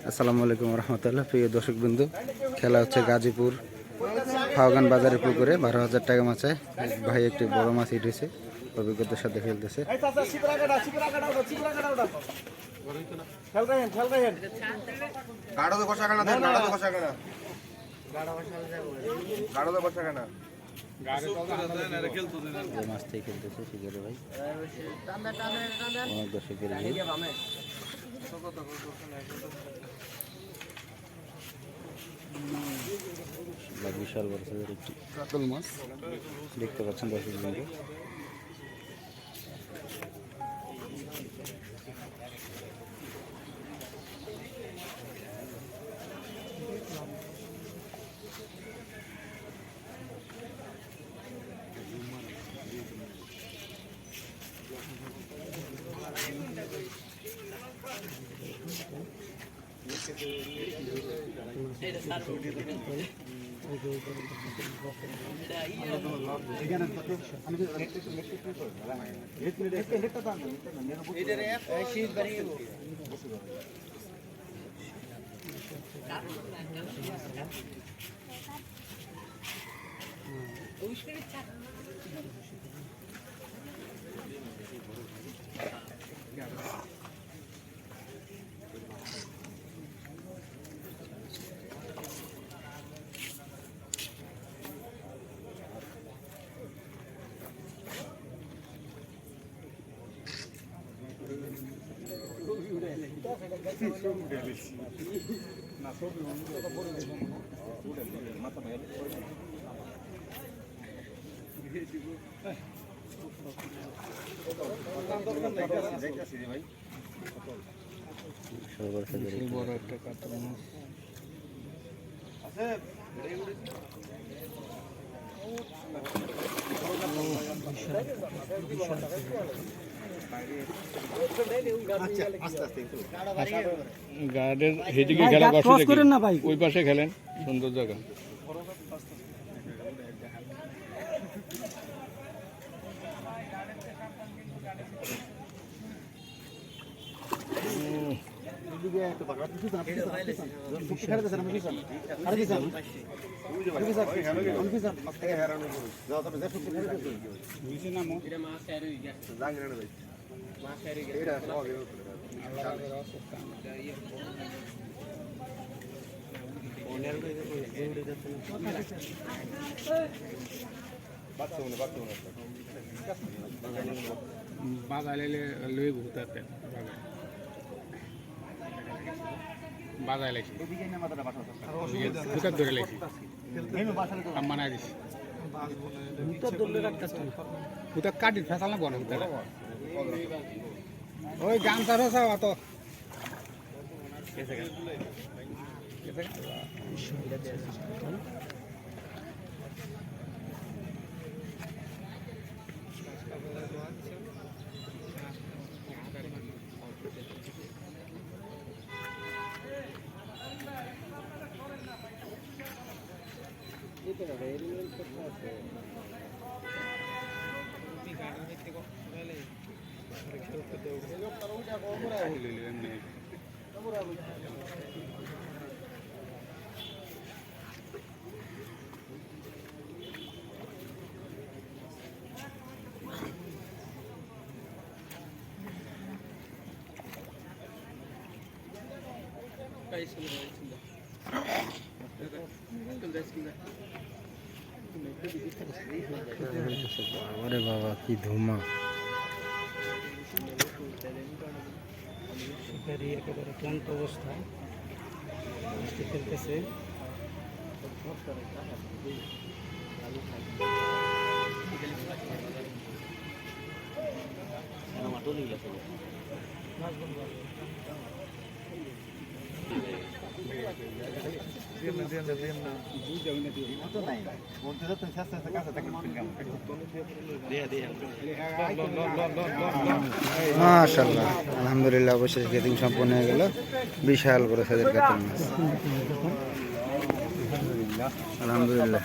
আসসালামু আলাইকুম রহমতুল্লাহ। প্রিয় দর্শক বিন্দু, খেলা হচ্ছে গাজীপুর ফাওগান বাজারের পুকুরে 12,000 টাকা মাচায় ভাই একটি বড় মাছ উঠেছে, অভিজ্ঞতার সাথে খেলতেছে। মাছ থেকে খেলতেছে শিকারে ভাই, অনেক দর্শকের বিশাল বড় সাইজের একটি কাতল মাছ দেখতে পাচ্ছেন দর্শক বিন্দু। গার্ডের হেঁটে খেলা করেন না ভাই, ওই পাশে খেলেন, সুন্দর জায়গা। বাজাইলে লই ঘুরতে বাজাই লাগছে, ধরে লাগছে, মানায় দিছি কাটি ফেসাল না বনে ওই গামছা ফেসাও অত আরে বাবা কি ধুমা, শিকারি একেবারে ক্লান্ত অবস্থায় খেলতেছে। মাশাআল্লাহ, আলহামদুলিল্লাহ, অবশেষে গেটিং সম্পন্ন হয়ে গেল। বিশাল বড় সাইজের কাতল মাছ, আলহামদুলিল্লাহ।